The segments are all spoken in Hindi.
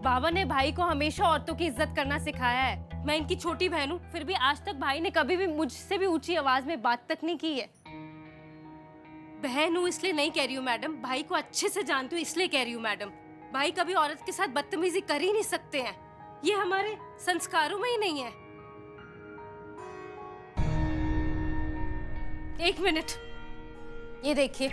बाबा ने भाई को हमेशा औरतों की इज्जत करना सिखाया है। मैं इनकी छोटी बहन हूँ, फिर भी आज तक भाई ने कभी भी मुझसे भी ऊंची आवाज में बात तक नहीं की है। बहन हूँ इसलिए नहीं कह रही हूँ मैडम, भाई को अच्छे से जानती हूँ इसलिए कह रही हूँ मैडम। भाई कभी औरत के साथ बदतमीजी कर ही नहीं सकते हैं, ये हमारे संस्कारों में ही नहीं है। एक मिनट, ये देखिए।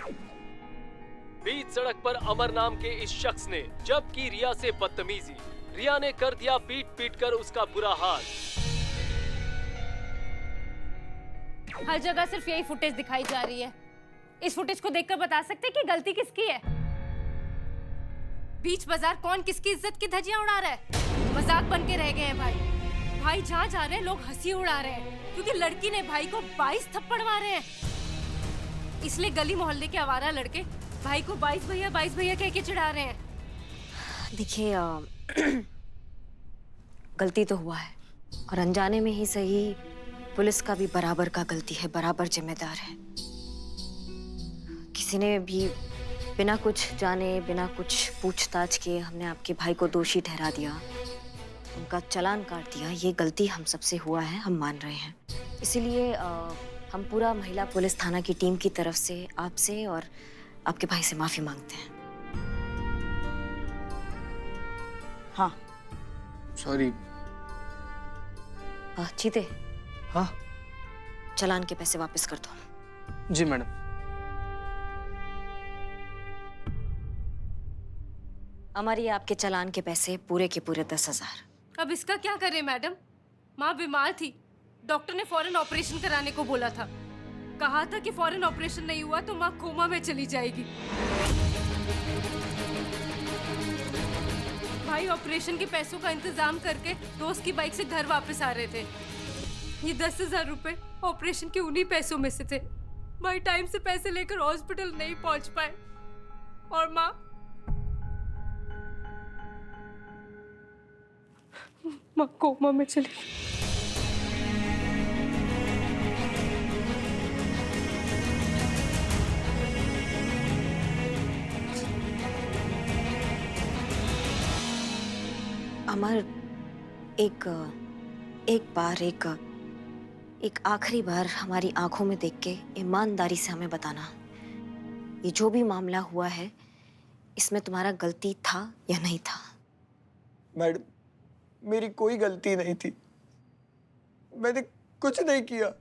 बीच सड़क पर अमर नाम के इस शख्स ने जब की रिया से बदतमीजी, रिया ने कर दिया पीट पीट कर उसका बुरा हाल। हर जगह सिर्फ यही फुटेज दिखाई जा रही है। इस फुटेज को देखकर बता सकते हैं कि गलती किसकी है? बीच बाजार कौन किसकी इज्जत की धज्जियां उड़ा रहा है? मजाक बन के रह गए हैं भाई। भाई जहाँ जा रहे हैं लोग हंसी उड़ा रहे हैं क्योंकि लड़की ने भाई को 22 थप्पड़ मारे हैं। इसलिए गली मोहल्ले के आवारा लड़के भाई को 22 भैया कह के चिढ़ा रहे हैं। देखिए गलती तो हुआ है, और अनजाने में ही सही पुलिस का भी बराबर का गलती है, बराबर जिम्मेदार है। किसी ने भी बिना कुछ जाने बिना कुछ पूछताछ के हमने आपके भाई को दोषी ठहरा दिया, उनका चालान काट दिया। ये गलती हम सबसे हुआ है, हम मान रहे हैं। इसीलिए हम पूरा महिला पुलिस थाना की टीम की तरफ से आपसे और आपके भाई से माफी मांगते हैं। हाँ सॉरी। चीते, हाँ चालान के पैसे वापस कर दो। जी मैडम। हमारी आपके चालान के पैसे पूरे के पूरे 10,000। अब इसका क्या करें मैडम? माँ बीमार थी, डॉक्टर ने फौरन ऑपरेशन कराने को बोला था। कहा था कि फौरन ऑपरेशन नहीं हुआ तो माँ कोमा में चली जाएगी। भाई ऑपरेशन के पैसों का इंतजाम करके दोस्त की बाइक से घर वापस आ रहे थे। ये 10,000 रुपए ऑपरेशन के उन्हीं पैसों में से थे। भाई टाइम से पैसे लेकर हॉस्पिटल नहीं पहुंच पाए और माँ कोमा में चली गई। अमर, एक आखिरी बार हमारी आंखों में देख के ईमानदारी से हमें बताना, ये जो भी मामला हुआ है इसमें तुम्हारा गलती था या नहीं था? मैडम मेरी कोई गलती नहीं थी, मैंने कुछ नहीं किया।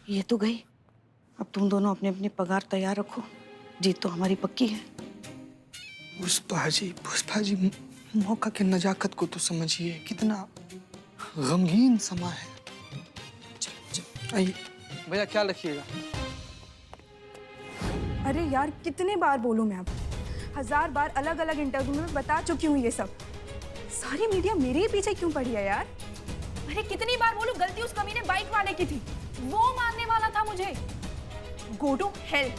ये तो गई, अब तुम दोनों अपने अपनी पगार तैयार रखो, जीत तो हमारी पक्की है। पुष्पा जी मौका की नजाकत को तो समझिए, कितना गमगीन समा है। आइए भैया, क्या लिखिएगा? अरे यार कितने बार बोलूं मैं, अब 1000 बार अलग अलग इंटरव्यू में बता चुकी हूँ ये सब। सारी मीडिया मेरे ही पीछे क्यों पड़ी है यार? अरे कितनी बार बोलूं, गलती उस कमीने बाइक वाले की थी, वो मारने वाला था मुझे। गो टू हेल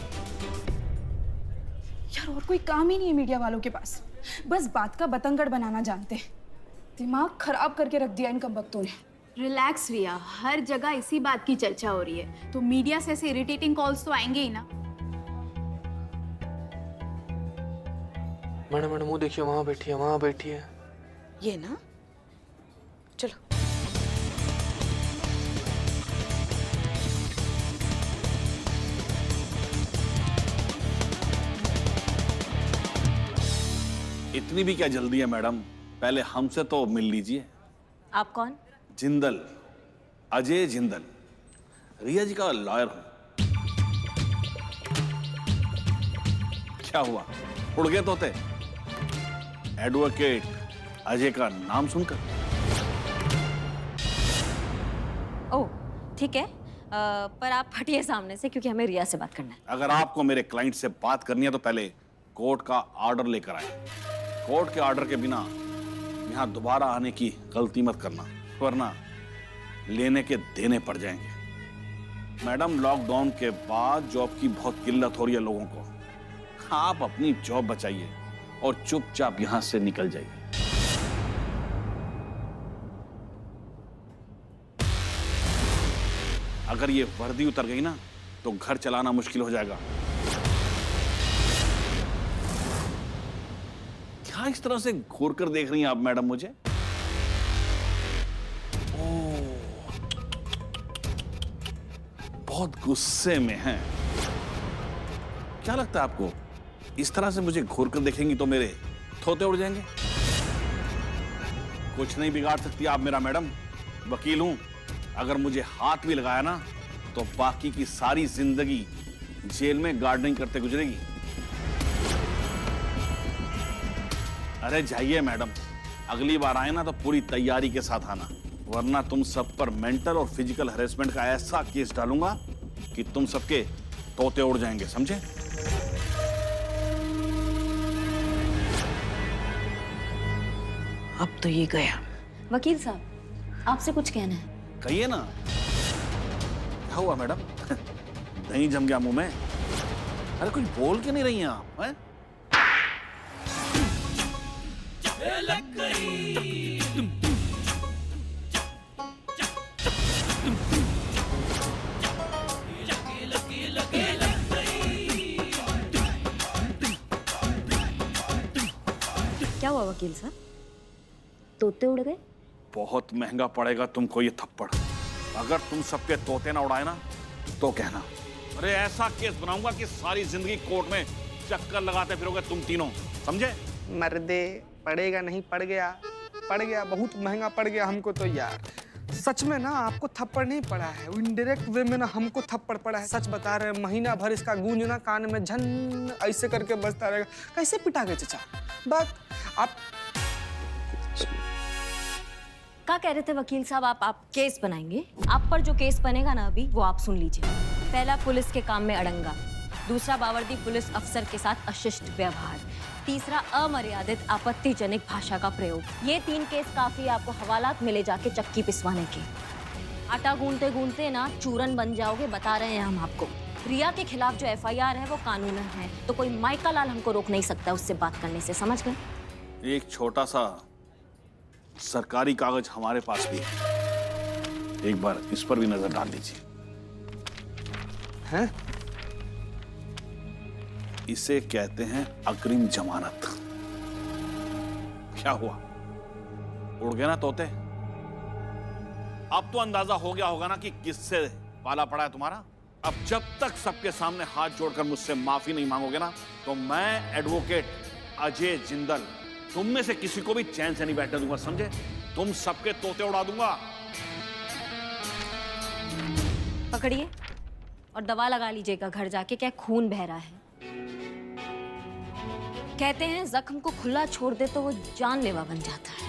यार, और कोई काम ही नहीं है मीडिया वालों के पास, बस बात का बतंगड़ बनाना जानते हैं। दिमाग खराब करके रख दिया इन कमबख्तों ने। रिलैक्स रिया, हर जगह इसी बात की चर्चा हो रही है, तो मीडिया से ऐसे इरिटेटिंग कॉल्स तो आएंगे ही ना। मैडम वो देखिए, वहाँ बैठी है। ये ना, चलो। इतनी भी क्या जल्दी है मैडम, पहले हमसे तो मिल लीजिए। आप कौन? जिंदल, अजय जिंदल, रिया जी का लॉयर हूं। क्या हुआ, उड़ गए तोते? एडवोकेट अजय का नाम सुनकर? ओह ठीक है, पर आप हटिए सामने से, क्योंकि हमें रिया से बात करना है। अगर आपको मेरे क्लाइंट से बात करनी है तो पहले कोर्ट का ऑर्डर लेकर आए। कोर्ट के ऑर्डर के बिना यहाँ दोबारा आने की गलती मत करना, वरना लेने के देने पड़ जाएंगे। मैडम लॉकडाउन के बाद जॉब की बहुत किल्लत हो रही है लोगों को, आप अपनी जॉब बचाइए और चुपचाप यहां से निकल जाइए। अगर ये वर्दी उतर गई ना तो घर चलाना मुश्किल हो जाएगा। क्या इस तरह से घूर कर देख रही हैं आप मैडम मुझे? बहुत गुस्से में हैं। क्या लगता है आपको इस तरह से मुझे घूर कर देखेंगी तो मेरे थोते उड़ जाएंगे? कुछ नहीं बिगाड़ सकती आप मेरा मैडम, वकील हूं। अगर मुझे हाथ भी लगाया ना तो बाकी की सारी जिंदगी जेल में गार्डनिंग करते गुजरेगी। अरे जाइए मैडम, अगली बार आए ना तो पूरी तैयारी के साथ आना, वरना तुम सब पर मेंटल और फिजिकल हैरेसमेंट का ऐसा केस डालूंगा कि तुम सबके तोते उड़ जाएंगे, समझे? अब तो ये गया। वकील साहब, आपसे कुछ कहना है। कहिए ना। क्या हुआ मैडम? दही जम गया मुंह में? अरे कुछ बोल के नहीं रही हैं आप, हैं? क्या हुआ वकील साहब, तोते उड़ गए? बहुत महंगा पड़ेगा तुमको ये थप्पड़। अगर तुम सबके तोते ना उड़ाए ना तो कहना। अरे ऐसा केस बनाऊंगा कि सारी जिंदगी कोर्ट में चक्कर लगाते फिरोगे तुम तीनों, समझे? मर्दे, पड़ेगा नहीं, पड़ गया, बहुत महंगा पड़ गया हमको तो यार। सच में ना आपको थप्पड़ नहीं पड़ा है, इनडायरेक्ट वे में ना हमको थप्पड़ पड़ा है। सच बता रहे हैं, महीना भर इसका गूंज ना कान में झन ऐसे करके बजता रहेगा। कैसे पिटा गए चाचा? बात आप क्या कह रहे थे वकील साहब? आप केस बनाएंगे? आप पर जो केस बनेगा ना अभी, वो आप सुन लीजिए। पहला, पुलिस के काम में अड़ंगा। दूसरा, बावर्दी पुलिस अफसर के साथ अशिष्ट व्यवहार। तीसरा, अमर्यादित आपत्तिजनक भाषा का प्रयोग। ये 3 केस काफी आपको हवालात मिले जाके चक्की पिसवाने के। आटा गूंदते गूंदते ना चूरन बन जाओगे, बता रहे हैं हम आपको। रिया के खिलाफ जो FIR है वो कानूनन है, तो कोई माइका लाल हमको रोक नहीं सकता उससे बात करने से, समझ गए? एक छोटा सा सरकारी कागज हमारे पास भी है, एक बार इस पर भी नजर डाल लीजिए। हैं? इसे कहते हैं अग्रिम जमानत। क्या हुआ, उड़ गए ना तोते? अब तो अंदाजा हो गया होगा ना कि किससे पाला पड़ा है तुम्हारा। अब जब तक सबके सामने हाथ जोड़कर मुझसे माफी नहीं मांगोगे ना तो मैं एडवोकेट अजय जिंदल तुम में से किसी को भी चैन से नहीं बैठने दूंगा, समझे? तुम सबके तोते उड़ा दूंगा। पकड़िए और दवा लगा लीजिएगा घर जाके, क्या खून बह रहा है। कहते हैं जख्म को खुला छोड़ दे तो वो जानलेवा बन जाता है।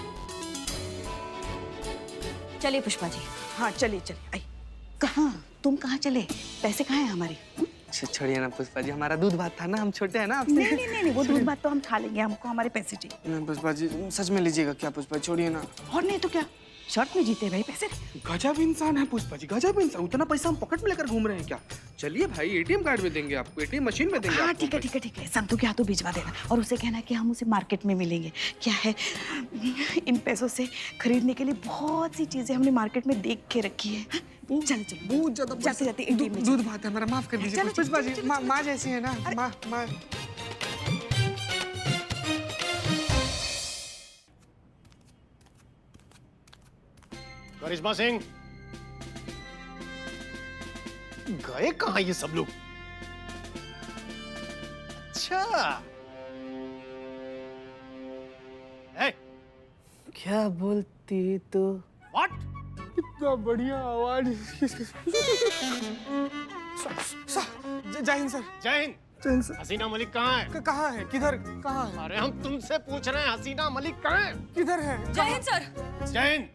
चलिए पुष्पा जी। हाँ चलिए चलिए। आई कहाँ? तुम कहाँ चले? पैसे कहाँ हैं हमारे? छोड़िए ना पुष्पा जी, हमारा दूध भात था ना, हम छोटे हैं ना आपसे। नहीं, वो दूध भात तो हम खा लेंगे, हमको हमारे पैसे चाहिए। नहीं पुष्पा जी, सच में लीजिएगा क्या पुष्पा? छोड़िए ना। और नहीं तो क्या, शर्ट में जीते भाई पैसे। गजब इंसान है पुष्पा जी, गजब इंसान। उतना पैसा हम पॉकेट में लेकर घूम रहे हैं क्या? चलिए भाई, ATM कार्ड में देंगे आपको, ATM मशीन में देंगे। हाँ ठीक है, संतू के हाथों भिजवा देना और उसे कहना कि हम उसे मार्केट में मिलेंगे। क्या है, इन पैसों से खरीदने के लिए बहुत सी चीजें हमने मार्केट में देख के रखी है। चलो बहुत ज्यादा जाते ATM में दूध भात है हमारा, माफ कर दीजिए पुष्पा जी। माँ जैसी है ना, माँ। करिश्मा सिंह, गए कहाँ ये सब लोग? अच्छा, क्या बोलती तो? व्हाट? इतना बढ़िया आवाज। जय हिंद सर। जय हिंद। जय हिंद सर। हसीना मलिक कहाँ है? कहाँ है? किधर? कहाँ है? अरे हम तुमसे पूछ रहे हैं, हसीना मलिक कहाँ है? किधर है? जय हिंद सर। जय हिंद।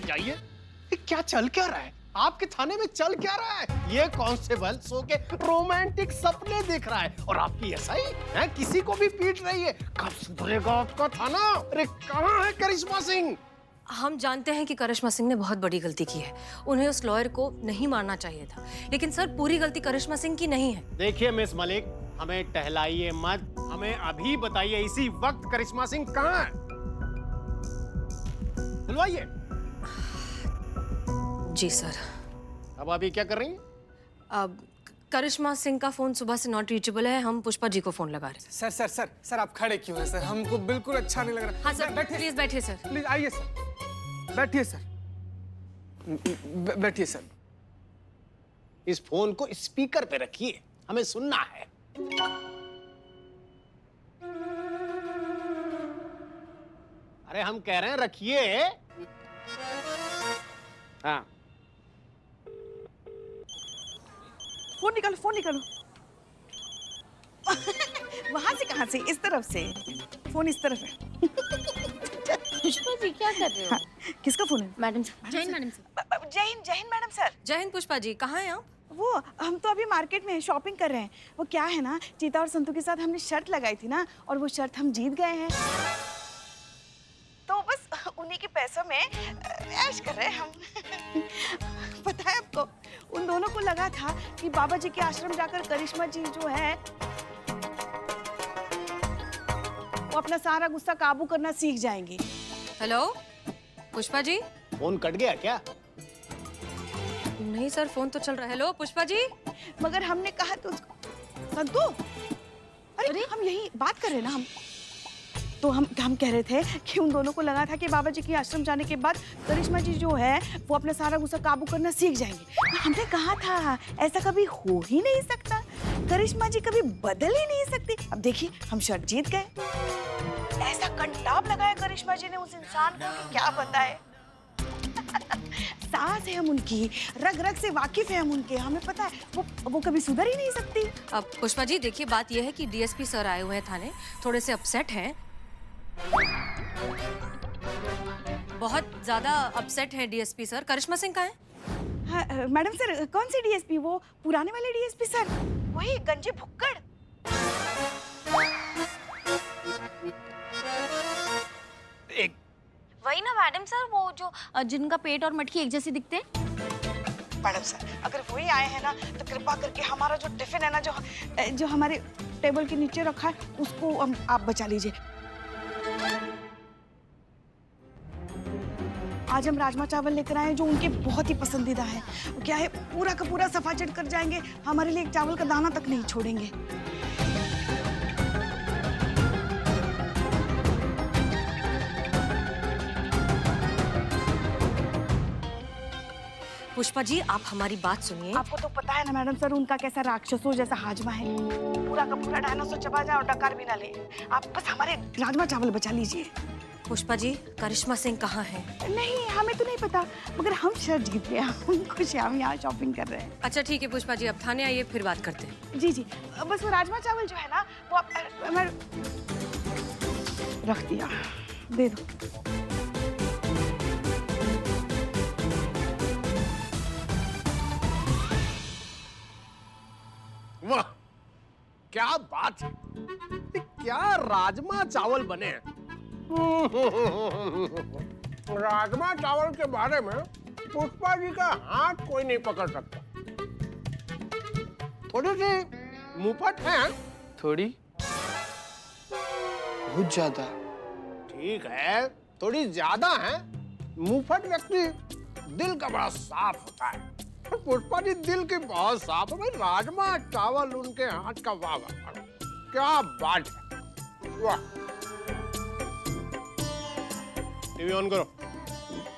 जाइए। ये क्या चल क्या रहा है? आपके थाने में चल क्या रहा है? ये कांस्टेबल सो के रोमांटिक सपने देख रहा है और आपकी SI है किसी को भी पीट रही है। कब सुधरेगा आपका थाना? अरे कहाँ है करिश्मा सिंह? हम जानते हैं कि करिश्मा सिंह ने बहुत बड़ी गलती की है, उन्हें उस लॉयर को नहीं मारना चाहिए था, लेकिन सर पूरी गलती करिश्मा सिंह की नहीं है। देखिए मिस मलिक, हमें टहलाइए मत, हमें अभी बताइए इसी वक्त करिश्मा सिंह कहाँ है? बुलवाइए। जी सर। अब अभी क्या कर रही हैं? अब करिश्मा सिंह का फोन सुबह से नॉट रीचेबल है, हम पुष्पा जी को फोन लगा रहे हैं। सर सर सर सर आप खड़े क्यों हैं सर? हमको बिल्कुल अच्छा नहीं लग रहा। हाँ सर, प्लीज बैठिए सर। प्लीज आइए सर, बैठिए सर, बैठिए सर। इस फोन को स्पीकर पे रखिए, हमें सुनना है। अरे हम कह रहे हैं रखिए। हाँ फोन निकालो, फोन निकालो। वहां से कहाँ से? इस तरफ से। फोन इस तरफ है। पुष्पा जी क्या कर रहे हो? हाँ, किसका फोन है? Madam sir. जय हिंद मैडम सर। जय हिंद मैडम सर। जय हिंद पुष्पा जी, कहाँ हैं आप? वो हम तो अभी मार्केट में शॉपिंग कर रहे हैं। वो क्या है ना, चीता और संतू के साथ हमने शर्त लगाई थी ना, और वो शर्त हम जीत गए हैं, तो बस उन्हीं के पैसों में ऐश कर रहे हैं हम। पता है आपको, उन दोनों को लगा था कि बाबा जी के आश्रम जाकर करिश्मा जी जो है वो अपना सारा गुस्सा काबू करना सीख जाएंगी। Hello Pushpa ji. Phone cut गया क्या? नहीं सर, फोन तो चल रहा है। हेलो पुष्पा जी। मगर हमने कहा तो उसको संतू, अरे हम यही बात कर रहे हैं ना हम। तो हम कह रहे थे कि उन दोनों को लगा था कि बाबा जी के आश्रम जाने के बाद करिश्मा जी जो है वो अपना सारा गुस्सा काबू करना सीख जाएंगे। हमने कहा था ऐसा कभी हो ही नहीं सकता, करिश्मा जी कभी बदल ही नहीं सकती। अब देखिए हम शर्त जीत गए। ऐसा कंटाप लगाया करिश्मा जी ने उस इंसान को कि क्या बताए। सास है हम उनकी, रग रग से वाकिफ है हम उनके, हमें पता है वो कभी सुधर ही नहीं सकती। अब पुष्पा जी देखिए, बात यह है कि डीएसपी सर आए हुए हैं थाने, थोड़े से अपसेट हैं, बहुत ज्यादा अपसेट है डीएसपी सर। करिश्मा सिंह कहाँ है? हाँ, मैडम सर, कौन से डीएसपी? वो पुराने वाले डीएसपी सर, वही गंजे भुक्कड़। वही ना मैडम सर, वो जो जिनका पेट और मटकी एक जैसे दिखते हैं। मैडम सर, अगर वही आए हैं ना तो कृपा करके हमारा जो टिफिन है ना, जो हमारे टेबल के नीचे रखा है, उसको आप बचा लीजिए। आज हम राजमा चावल लेकर आए हैं जो उनके बहुत ही पसंदीदा है। क्या है, पूरा का पूरा सफाचट कर जाएंगे, हमारे लिए एक चावल का दाना तक नहीं छोड़ेंगे। पुष्पा जी आप हमारी बात सुनिए। आपको तो पता है ना मैडम सर, उनका कैसा राक्षसों जैसा हाजमा है, पूरा का पूरा डायनासोर चबा जाए और डकार भी ना ले। आप बस हमारे राजमा चावल बचा लीजिए। पुष्पा जी करिश्मा सिंह कहाँ है? नहीं, हमें तो नहीं पता, मगर हम शर्त जीत गए, हम खुश हैं, हम यहाँ शॉपिंग कर रहे हैं। अच्छा ठीक है पुष्पा जी, अब थाने आइए फिर बात करते हैं। जी जी, बस वो राजमा चावल जो है ना वो आप रख दिया, दे दो। वाह क्या बात है, क्या राजमा चावल बने हैं। राजमा चावल के बारे में पुष्पा जी का हाथ कोई नहीं पकड़ सकता। थोड़ी सी मुफट है। थोड़ी? बहुत ज्यादा। ठीक है, थोड़ी ज्यादा है। मुफट व्यक्ति दिल का बड़ा साफ होता है। पुष्पा जी दिल की बहुत साफ है भाई। राजमा चावल उनके हाथ का वाह वाह, क्या बात है। वाह, टीवी ऑन करो।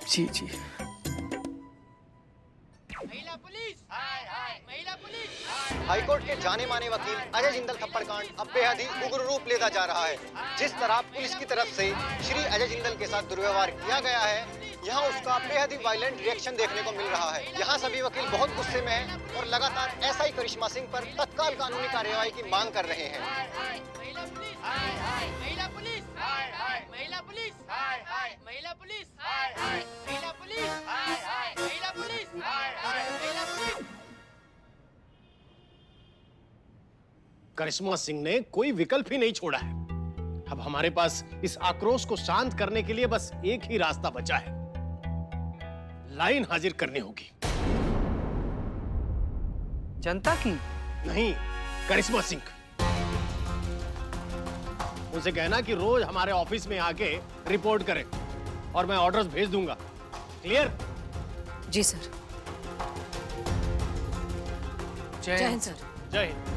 जी जी। हाईकोर्ट के जाने माने वकील अजय जिंदल थप्पड़ कांड अब बेहद ही उग्र रूप लेता जा रहा है। जिस तरह पुलिस की तरफ से श्री अजय जिंदल के साथ दुर्व्यवहार किया गया है, यहाँ उसका बेहद ही वायलेंट रिएक्शन देखने को मिल रहा है। यहाँ सभी वकील बहुत गुस्से में हैं और लगातार एसआई करिश्मा सिंह पर तत्काल कानूनी कार्यवाही की मांग कर रहे हैं। करिश्मा सिंह ने कोई विकल्प ही नहीं छोड़ा है। अब हमारे पास इस आक्रोश को शांत करने के लिए बस एक ही रास्ता बचा है, लाइन हाजिर करनी होगी। जनता की? नहीं, करिश्मा सिंह। उनसे कहना कि रोज हमारे ऑफिस में आके रिपोर्ट करे और मैं ऑर्डर्स भेज दूंगा। क्लियर? जी सर। जय हिंद सर। जय हिंद।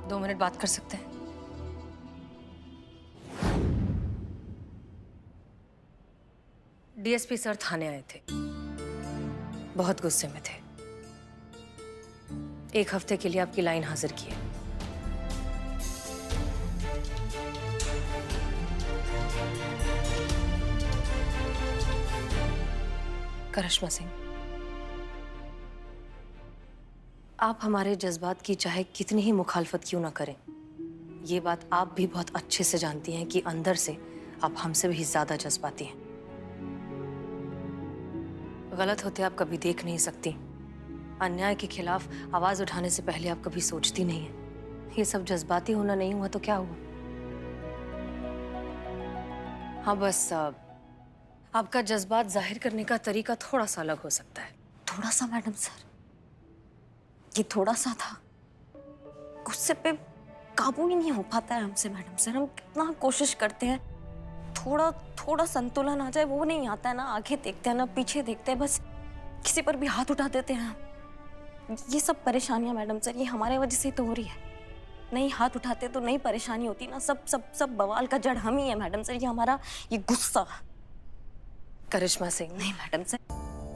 दो मिनट बात कर सकते हैं? डीएसपी सर थाने आए थे, बहुत गुस्से में थे। 1 हफ्ते के लिए आपकी लाइन हाजिर की है। करिश्मा सिंह, आप हमारे जज्बात की चाहे कितनी ही मुखालफत क्यों ना करें, ये बात आप भी बहुत अच्छे से जानती हैं कि अंदर से आप हमसे भी ज्यादा जज्बाती हैं। गलत होते आप कभी देख नहीं सकती, अन्याय के खिलाफ आवाज उठाने से पहले आप कभी सोचती नहीं है। ये सब जज्बाती होना नहीं हुआ तो क्या हुआ? हाँ, बस आपका जज्बात जाहिर करने का तरीका थोड़ा सा अलग हो सकता है। थोड़ा सा मैडम सर, ये थोड़ा सा था। गुस्से पे काबू ही नहीं हो पाता है हमसे मैडम सर। हम कितना कोशिश करते हैं, थोड़ा संतुलन आ जाए, वो नहीं आता है। ना आगे देखते हैं ना पीछे देखते हैं, बस किसी पर भी हाथ उठा देते हैं। ये सब परेशानियां मैडम सर, ये हमारे वजह से ही तो हो रही है। नहीं हाथ उठाते तो नहीं परेशानी होती ना। सब बवाल का जड़ हम ही है मैडम सर। ये हमारा ये गुस्सा। करिश्मा सिंह, नहीं मैडम सर,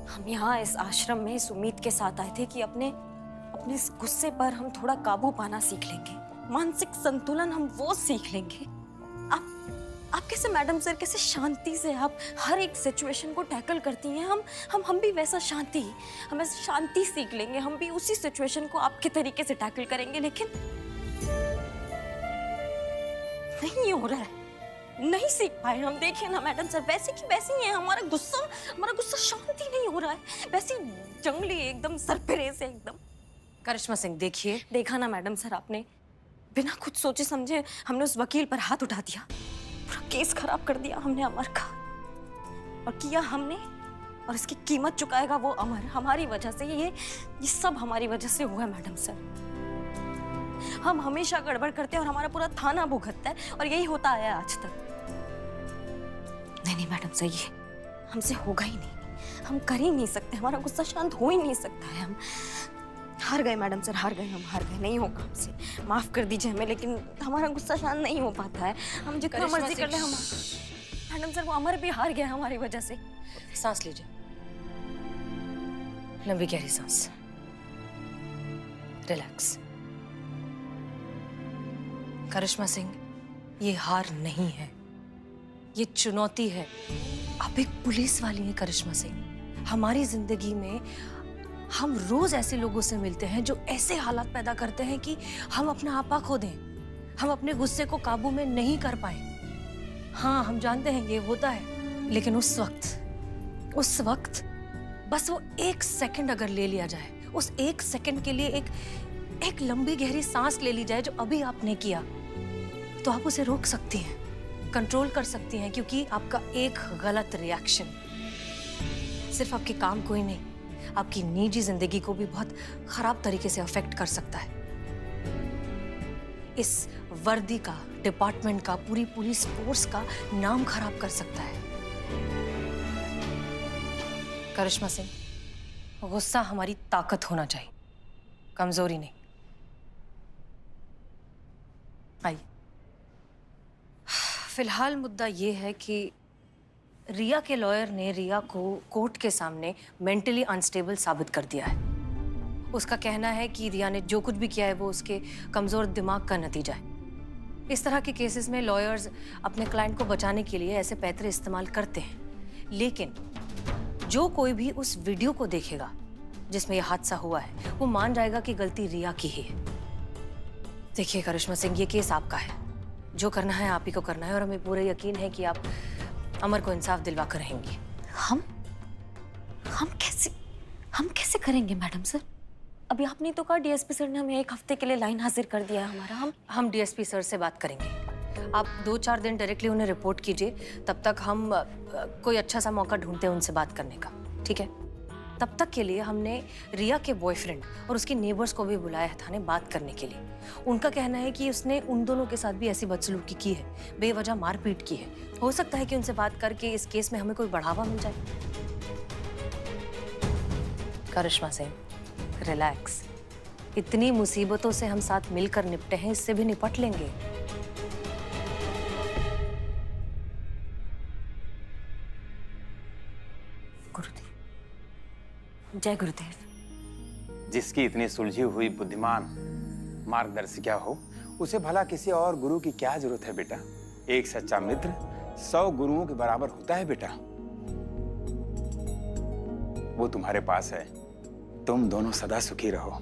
हम यहाँ इस आश्रम में इस उम्मीद के साथ आए थे कि अपने इस गुस्से पर हम थोड़ा काबू पाना सीख लेंगे, मानसिक संतुलन हम वो सीख लेंगे। आप कैसे मैडम सर, कैसे शांति से आप हर एक सिचुएशन को टैकल करती हैं। हम भी वैसा हम शांति सीख लेंगे। हम भी उसी सिचुएशन को आपके तरीके से टैकल करेंगे, लेकिन नहीं हो रहा है, नहीं सीख पाए हम। देखिए ना मैडम सर, वैसे की वैसे ही है। हमारा गुस्सा शांति नहीं हो रहा है, वैसे जंगली एकदम सरपेरे से एकदम। करिश्मा सिंह देखिए, देखा ना मैडम सर, आपने बिना कुछ सोचे समझे हमने उस वकील पर हाथ उठा दिया, पूरा केस खराब कर दिया हमने अमर का। और किया हमने, और इसकी कीमत चुकाएगा वो अमर, हमारी वजह से। ये सब हमारी वजह से हुआ है मैडम सर। हम हमेशा गड़बड़ करते हैं और हमारा पूरा थाना भुगतता है, और यही होता आया आज तक। नहीं मैडम सर, ये हमसे होगा ही नहीं, हम कर ही नहीं सकते। हमारा गुस्सा शांत हो ही नहीं सकता है। हम हार गए मैडम सर, हार गए, हम हार गए। नहीं होगा हमसे, माफ कर दीजिए हमें, लेकिन हमारा गुस्सा शांत नहीं हो पाता है। हम जितना मर्जी कर ले, हम मैडम सर वो अमर भी हार गया हमारी वजह से। सांस लीजिए, लंबी गहरी सांस, रिलैक्स। करिश्मा सिंह, ये हार नहीं है, ये चुनौती है। आप एक पुलिस वाली हैं करिश्मा सिंह। हमारी जिंदगी में हम रोज ऐसे लोगों से मिलते हैं जो ऐसे हालात पैदा करते हैं कि हम अपना आपा खो दें, हम अपने गुस्से को काबू में नहीं कर पाए। हाँ, हम जानते हैं ये होता है, लेकिन उस वक्त बस वो 1 सेकंड अगर ले लिया जाए, उस 1 सेकंड के लिए एक लंबी गहरी सांस ले ली जाए, जो अभी आपने किया, तो आप उसे रोक सकती हैं, कंट्रोल कर सकती हैं। क्योंकि आपका एक गलत रिएक्शन सिर्फ आपके काम को ही नहीं, आपकी निजी जिंदगी को भी बहुत खराब तरीके से अफेक्ट कर सकता है। इस वर्दी का, डिपार्टमेंट का, पूरी पुलिस फोर्स का नाम खराब कर सकता है। करिश्मा सिंह, गुस्सा हमारी ताकत होना चाहिए, कमजोरी नहीं। आइए, फिलहाल मुद्दा ये है कि रिया के लॉयर ने रिया को कोर्ट के सामने मेंटली अनस्टेबल साबित कर दिया है। उसका कहना है कि रिया ने जो कुछ भी किया है वो उसके कमजोर दिमाग का नतीजा है। इस तरह के केसेस में लॉयर्स अपने क्लाइंट को बचाने के लिए ऐसे पैतरे इस्तेमाल करते हैं, लेकिन जो कोई भी उस वीडियो को देखेगा जिसमें यह हादसा हुआ है वो मान जाएगा कि गलती रिया की ही है। देखिए करिश्मा सिंह, ये केस आपका है, जो करना है आप ही को करना है और हमें पूरा यकीन है कि आप अमर को इंसाफ दिलवा कर रहेंगी। हम कैसे करेंगे मैडम सर? अभी आपने तो कहा डीएसपी सर ने हमें 1 हफ्ते के लिए लाइन हाजिर कर दिया है हमारा। हम डीएसपी सर से बात करेंगे। आप 2-4 दिन डायरेक्टली उन्हें रिपोर्ट कीजिए, तब तक हम कोई अच्छा सा मौका ढूंढते हैं उनसे बात करने का, ठीक है? तब तक के लिए हमने रिया के बॉयफ्रेंड और उसके नेबर्स को भी बुलाया है थाने बात करने के लिए। उनका कहना है कि उसने उन दोनों के साथ भी ऐसी बदसलूकी की है, बेवजह मारपीट की है। हो सकता है कि उनसे बात करके इस केस में हमें कोई बढ़ावा मिल जाए। करिश्मा सिंह, रिलैक्स। इतनी मुसीबतों से हम साथ मिलकर निपटे हैं, इससे भी निपट लेंगे। गुरुदेव, जय गुरुदेव। जिसकी इतनी सुलझी हुई बुद्धिमान मार्गदर्शिका हो, उसे भला किसी और गुरु की क्या जरूरत है बेटा? एक सच्चा मित्र 100 गुरुओं के बराबर होता है बेटा। वो तुम्हारे पास है, तुम दोनों सदा सुखी रहो।